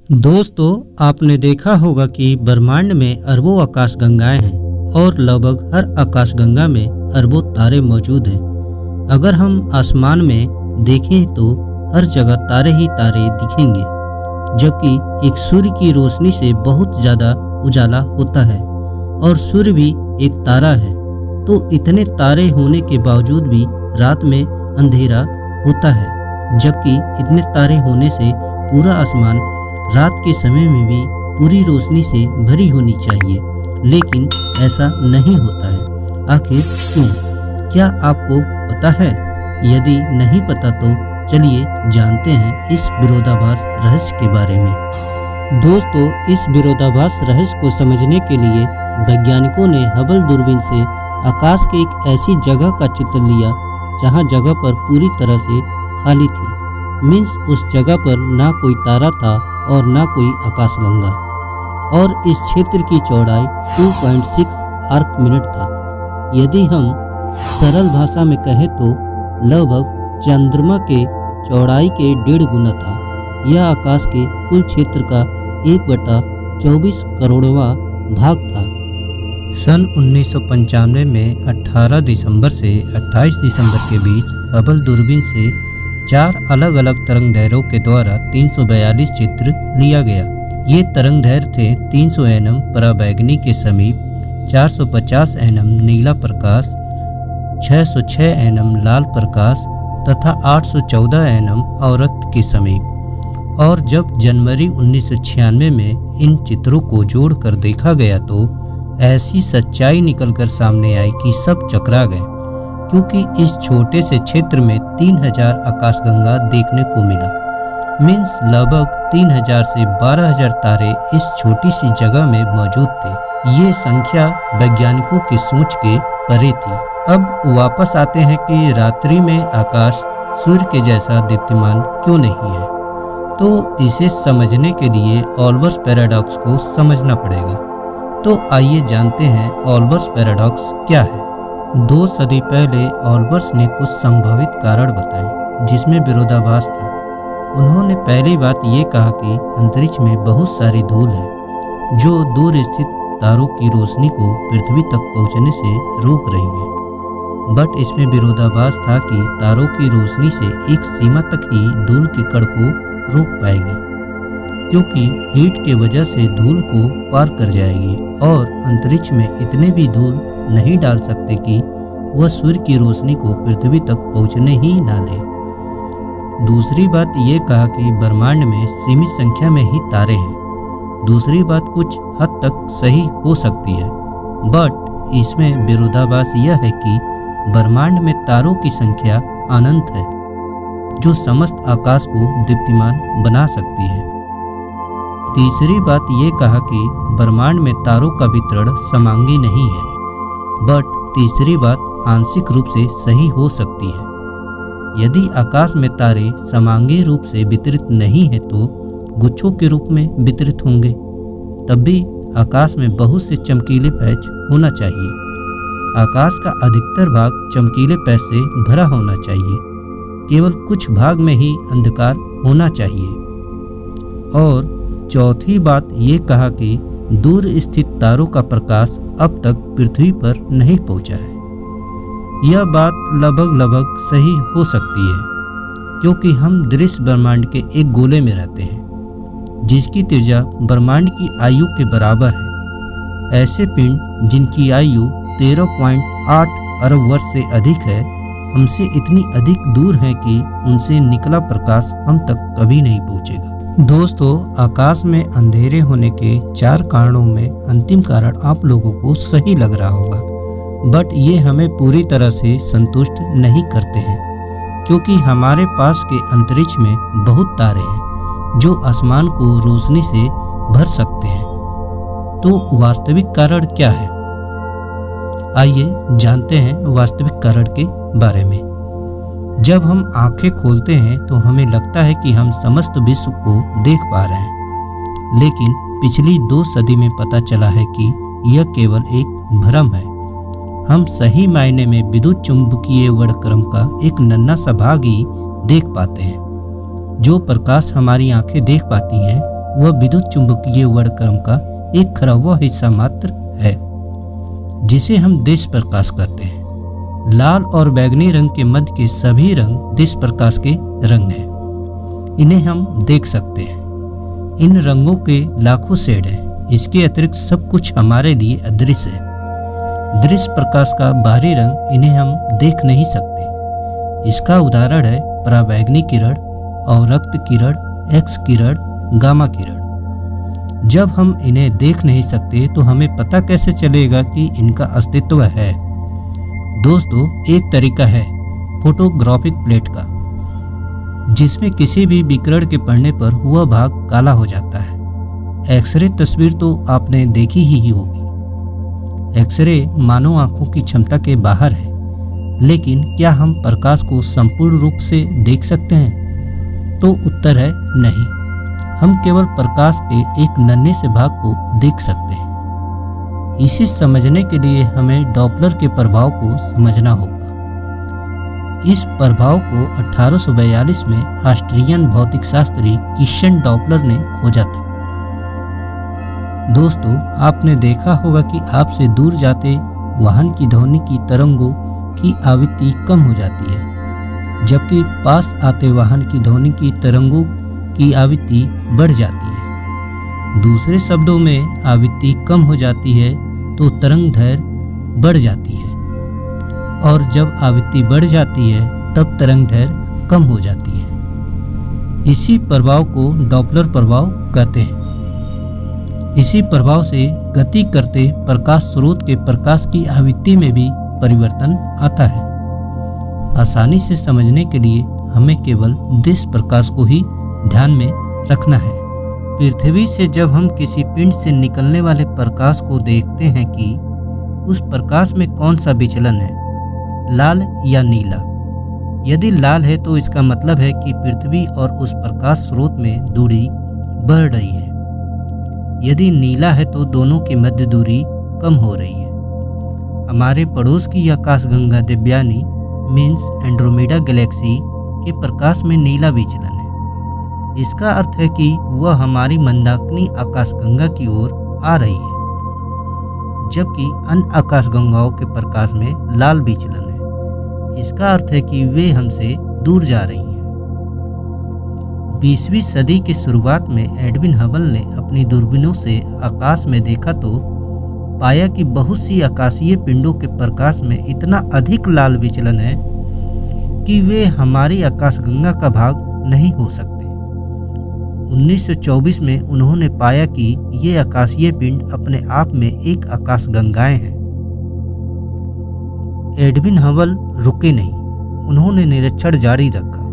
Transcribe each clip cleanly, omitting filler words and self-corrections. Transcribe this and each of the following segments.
दोस्तों, आपने देखा होगा कि ब्रह्मांड में अरबों आकाशगंगाएं हैं और लगभग हर आकाशगंगा में अरबों तारे मौजूद हैं। अगर हम आसमान में देखें तो हर जगह तारे ही तारे दिखेंगे, जबकि एक सूर्य की रोशनी से बहुत ज़्यादा उजाला होता है और सूर्य भी एक तारा है। तो इतने तारे होने के बावजूद भी रात में अंधेरा होता है, जबकि इतने तारे होने से पूरा आसमान रात के समय में भी पूरी रोशनी से भरी होनी चाहिए, लेकिन ऐसा नहीं होता है। आखिर क्यों? क्या आपको पता है? यदि नहीं पता तो चलिए जानते हैं इस विरोधाभास रहस्य के बारे में। दोस्तों, इस विरोधाभास रहस्य को समझने के लिए वैज्ञानिकों ने हबल दूरबीन से आकाश की एक ऐसी जगह का चित्र लिया जहां जगह पर पूरी तरह से खाली थी। मीन्स उस जगह पर ना कोई तारा था और ना कोई आकाशगंगा, और इस क्षेत्र की चौड़ाई 2.6 आर्क मिनट था। यदि हम सरल भाषा में कहें तो लगभग चंद्रमा के चौड़ाई के 1.5 गुना था। यह आकाश के कुल क्षेत्र का 1/24 करोड़वां भाग था। सन 1995 में 18 दिसंबर से 28 दिसंबर के बीच हबल दूरबीन से 4 अलग अलग तरंगदैर्घ्यों के द्वारा 342 चित्र लिया गया। ये तरंगदैर्घ्य थे 300 nm पराबैंगनी के समीप, 450 nm नीला प्रकाश, 606 nm लाल प्रकाश तथा 814 nm अवरक्त के समीप। और जब जनवरी 1996 में इन चित्रों को जोड़कर देखा गया तो ऐसी सच्चाई निकलकर सामने आई कि सब चकरा गए, क्योंकि इस छोटे से क्षेत्र में 3000 आकाशगंगा देखने को मिला। मीन्स लगभग 3000 से 12000 तारे इस छोटी सी जगह में मौजूद थे। ये संख्या वैज्ञानिकों की सोच के परे थी। अब वापस आते हैं कि रात्रि में आकाश सूर्य के जैसा दीप्तिमान क्यों नहीं है। तो इसे समझने के लिए ऑल्बर्स पैराडॉक्स को समझना पड़ेगा। तो आइए जानते हैं ऑल्बर्स पैराडॉक्स क्या है। 2 सदी पहले ऑल्बर्स ने कुछ संभावित कारण बताए जिसमें विरोधाभास था। उन्होंने पहली बात ये कहा कि अंतरिक्ष में बहुत सारी धूल है जो दूर स्थित तारों की रोशनी को पृथ्वी तक पहुंचने से रोक रही है। बट इसमें विरोधाभास था कि तारों की रोशनी से एक सीमा तक ही धूल के कण को रोक पाएगी, क्योंकि हीट के वजह से धूल को पार कर जाएगी और अंतरिक्ष में इतने भी धूल नहीं डाल सकते कि वह सूर्य की रोशनी को पृथ्वी तक पहुंचने ही ना दे। दूसरी बात ये कहा कि ब्रह्मांड में सीमित संख्या में ही तारे हैं। दूसरी बात कुछ हद तक सही हो सकती है, बट इसमें विरोधाभास यह है कि ब्रह्मांड में तारों की संख्या अनंत है जो समस्त आकाश को दीप्तिमान बना सकती है। तीसरी बात ये कहा कि ब्रह्मांड में तारों का वितरण समांगी नहीं है, बट तीसरी बात आंशिक रूप से सही हो सकती है। यदि आकाश में तारे समांगी रूप से वितरित नहीं है तो गुच्छों के रूप में वितरित होंगे। तब भी आकाश में बहुत से चमकीले पैच होना चाहिए। आकाश का अधिकतर भाग चमकीले पैच से भरा होना चाहिए। केवल कुछ भाग में ही अंधकार होना चाहिए। और चौथी बात ये कहा कि दूर स्थित तारों का प्रकाश अब तक पृथ्वी पर नहीं पहुंचा है। यह बात लगभग सही हो सकती है, क्योंकि हम दृश्य ब्रह्मांड के एक गोले में रहते हैं जिसकी त्रिज्या ब्रह्मांड की आयु के बराबर है। ऐसे पिंड जिनकी आयु 13.8 अरब वर्ष से अधिक है हमसे इतनी अधिक दूर है कि उनसे निकला प्रकाश हम तक कभी नहीं पहुंचेगा। दोस्तों, आकाश में अंधेरे होने के 4 कारणों में अंतिम कारण आप लोगों को सही लग रहा होगा, बट ये हमें पूरी तरह से संतुष्ट नहीं करते हैं, क्योंकि हमारे पास के अंतरिक्ष में बहुत तारे हैं जो आसमान को रोशनी से भर सकते हैं। तो वास्तविक कारण क्या है? आइए जानते हैं वास्तविक कारण के बारे में। जब हम आंखें खोलते हैं तो हमें लगता है कि हम समस्त विश्व को देख पा रहे हैं, लेकिन पिछली 2 सदी में पता चला है कि यह केवल एक भ्रम है। हम सही मायने में विद्युत चुंबकीय वर्णक्रम का एक नन्हा सा भाग ही देख पाते हैं। जो प्रकाश हमारी आंखें देख पाती हैं वह विद्युत चुंबकीय वर्णक्रम का एक खरा हुआ हिस्सा मात्र है, जिसे हम दिश प्रकाश कहते हैं। लाल और बैंगनी रंग के मध्य के सभी रंग दिश प्रकाश के रंग हैं। इन्हें हम देख सकते हैं। इन रंगों के लाखों शेड हैं। इसके अतिरिक्त सब कुछ हमारे लिए अदृश्य है। दृश्य प्रकाश का बाहरी रंग इन्हें हम देख नहीं सकते। इसका उदाहरण है पराबैंगनी किरण, अवरक्त किरण, एक्स किरण, गामा किरण। जब हम इन्हें देख नहीं सकते तो हमें पता कैसे चलेगा कि इनका अस्तित्व है? दोस्तों, एक तरीका है फोटोग्राफिक प्लेट का, जिसमें किसी भी विकिरण के पड़ने पर वह भाग काला हो जाता है। एक्सरे तस्वीर तो आपने देखी ही होगी। एक्सरे मानव आंखों की क्षमता के बाहर है, लेकिन क्या हम प्रकाश को संपूर्ण रूप से देख सकते हैं? तो उत्तर है नहीं। हम केवल प्रकाश के एक नन्हे से भाग को देख सकते हैं। इसे समझने के लिए हमें डॉपलर के प्रभाव को समझना होगा। इस प्रभाव को 1842 में ऑस्ट्रियन भौतिक शास्त्री क्रिश्चियन डॉपलर ने खोजा था। दोस्तों, आपने देखा होगा कि आपसे दूर जाते वाहन की ध्वनि की तरंगों की आवृत्ति कम हो जाती है, जबकि पास आते वाहन की ध्वनि की तरंगों की आवृत्ति बढ़ जाती है। दूसरे शब्दों में, आवृत्ति कम हो जाती है तो तरंग दैर्घ्य बढ़ जाती है, और जब आवृत्ति बढ़ जाती है तब तरंग दैर्घ्य कम हो जाती है। इसी प्रभाव को डॉपलर प्रभाव कहते हैं। इसी प्रभाव से गति करते प्रकाश स्रोत के प्रकाश की आवृत्ति में भी परिवर्तन आता है। आसानी से समझने के लिए हमें केवल दिश प्रकाश को ही ध्यान में रखना है। पृथ्वी से जब हम किसी पिंड से निकलने वाले प्रकाश को देखते हैं कि उस प्रकाश में कौन सा विचलन है, लाल या नीला। यदि लाल है तो इसका मतलब है कि पृथ्वी और उस प्रकाश स्रोत में दूरी बढ़ रही है। यदि नीला है तो दोनों की मध्य दूरी कम हो रही है। हमारे पड़ोस की आकाशगंगा देवयानी मीन्स एंड्रोमेडा गैलेक्सी के प्रकाश में नीला विचलन है। इसका अर्थ है कि वह हमारी मंदाकिनी आकाशगंगा की ओर आ रही है, जबकि अन्य आकाशगंगाओं के प्रकाश में लाल विचलन है। इसका अर्थ है कि वे हमसे दूर जा रही हैं। 20वीं सदी की शुरुआत में एडविन हबल ने अपनी दूरबीनों से आकाश में देखा तो पाया कि बहुत सी आकाशीय पिंडों के प्रकाश में इतना अधिक लाल विचलन है कि वे हमारी आकाशगंगा का भाग नहीं हो सकते। 1924 में उन्होंने पाया कि ये आकाशीय पिंड अपने आप में एक आकाशगंगाएं हैं। एडविन हबल रुके नहीं, उन्होंने निरीक्षण जारी रखा।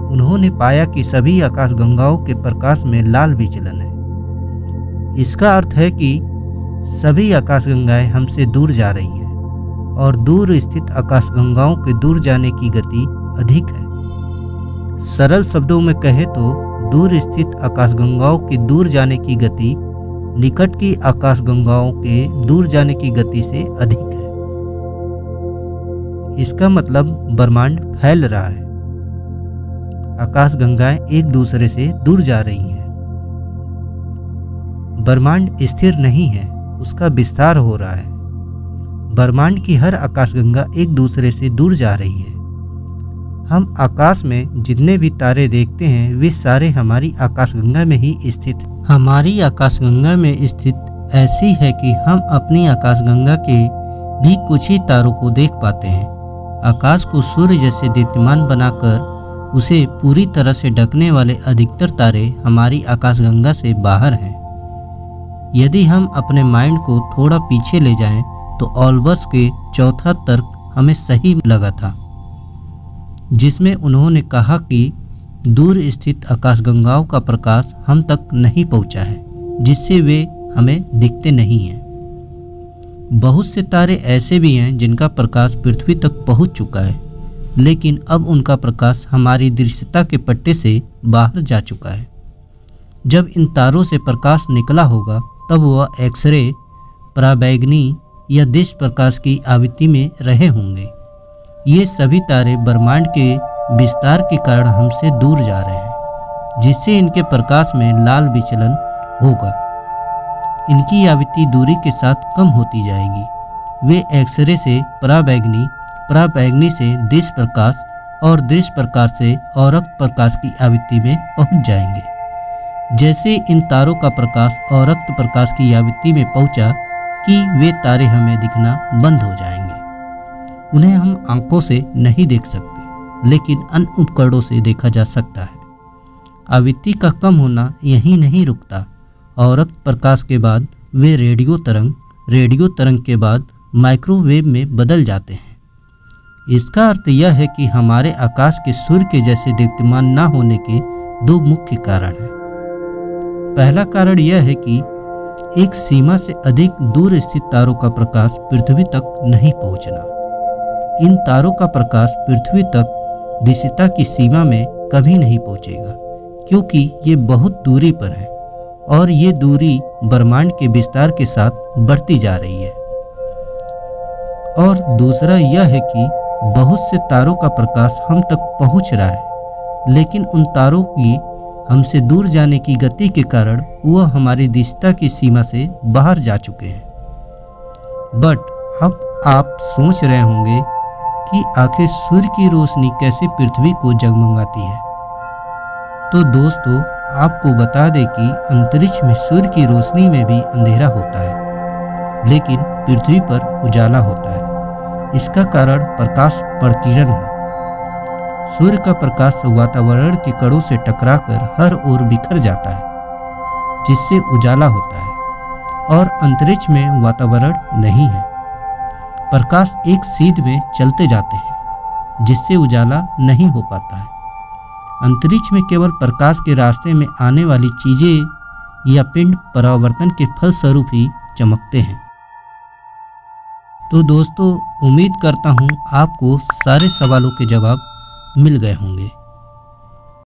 उन्होंने पाया कि सभी आकाशगंगाओं के प्रकाश में लाल विचलन है। इसका अर्थ है कि सभी आकाशगंगाएं हमसे दूर जा रही हैं, और दूर स्थित आकाशगंगाओं के दूर जाने की गति अधिक है। सरल शब्दों में कहे तो दूर स्थित आकाशगंगाओं के दूर जाने की गति निकट की आकाशगंगाओं के दूर जाने की गति से अधिक है। इसका मतलब ब्रह्मांड फैल रहा है। आकाशगंगाएं एक दूसरे से दूर जा रही हैं। ब्रह्मांड स्थिर नहीं है, उसका विस्तार हो रहा है। ब्रह्मांड की हर आकाशगंगा एक दूसरे से दूर जा रही है। हम आकाश में जितने भी तारे देखते हैं वे सारे हमारी आकाशगंगा में ही स्थित। हमारी आकाशगंगा में स्थित ऐसी है कि हम अपनी आकाशगंगा के भी कुछ ही तारों को देख पाते हैं। आकाश को सूर्य जैसे दीप्तिमान बनाकर उसे पूरी तरह से ढकने वाले अधिकतर तारे हमारी आकाशगंगा से बाहर हैं। यदि हम अपने माइंड को थोड़ा पीछे ले जाएं तो ऑल्बर्स के चौथा तर्क हमें सही लगा था, जिसमें उन्होंने कहा कि दूर स्थित आकाशगंगाओं का प्रकाश हम तक नहीं पहुंचा है, जिससे वे हमें दिखते नहीं हैं। बहुत से तारे ऐसे भी हैं जिनका प्रकाश पृथ्वी तक पहुंच चुका है, लेकिन अब उनका प्रकाश हमारी दृश्यता के पट्टे से बाहर जा चुका है। जब इन तारों से प्रकाश निकला होगा तब वह एक्सरे, पराबैंगनी या दिश प्रकाश की आवृत्ति में रहे होंगे। ये सभी तारे ब्रह्मांड के विस्तार के कारण हमसे दूर जा रहे हैं। जिससे इनके प्रकाश में लाल विचलन होगा। इनकी आवृत्ति दूरी के साथ कम होती जाएगी। वे एक्सरे से पराबैंगनी, पराबैंगनी से दृश्य प्रकाश और दृश्य प्रकाश से औरक्त प्रकाश की आवृत्ति में पहुंच जाएंगे। जैसे इन तारों का प्रकाश औरक्त प्रकाश की आवृत्ति में पहुंचा कि वे तारे हमें दिखना बंद हो जाएंगे। उन्हें हम आंखों से नहीं देख सकते, लेकिन अन्य उपकरणों से देखा जा सकता है। आवृत्ति का कम होना यहीं नहीं रुकता। औरक्त प्रकाश के बाद वे रेडियो तरंग के बाद माइक्रोवेव में बदल जाते हैं। इसका अर्थ यह है कि हमारे आकाश के सूर्य के जैसे दीप्तिमान न होने के दो मुख्य कारण हैं। पहला कारण यह है कि एक सीमा से अधिक दूर स्थित तारों का प्रकाश पृथ्वी तक नहीं पहुंचना। इन तारों का प्रकाश पृथ्वी तक दृश्यता की सीमा में कभी नहीं पहुंचेगा, क्योंकि ये बहुत दूरी पर है और ये दूरी ब्रह्मांड के विस्तार के साथ बढ़ती जा रही है। और दूसरा यह है कि बहुत से तारों का प्रकाश हम तक पहुंच रहा है, लेकिन उन तारों की हमसे दूर जाने की गति के कारण वह हमारी दृश्यता की सीमा से बाहर जा चुके हैं। बट अब आप सोच रहे होंगे कि आखिर सूर्य की रोशनी कैसे पृथ्वी को जगमगाती है। तो दोस्तों, आपको बता दें कि अंतरिक्ष में सूर्य की रोशनी में भी अंधेरा होता है, लेकिन पृथ्वी पर उजाला होता है। इसका कारण प्रकाश प्रकीर्णन है। सूर्य का प्रकाश वातावरण के कणों से टकराकर हर ओर बिखर जाता है, जिससे उजाला होता है। और अंतरिक्ष में वातावरण नहीं है। प्रकाश एक सीध में चलते जाते हैं, जिससे उजाला नहीं हो पाता है। अंतरिक्ष में केवल प्रकाश के रास्ते में आने वाली चीजें या पिंड परावर्तन के फलस्वरूप ही चमकते हैं। तो दोस्तों, उम्मीद करता हूँ आपको सारे सवालों के जवाब मिल गए होंगे।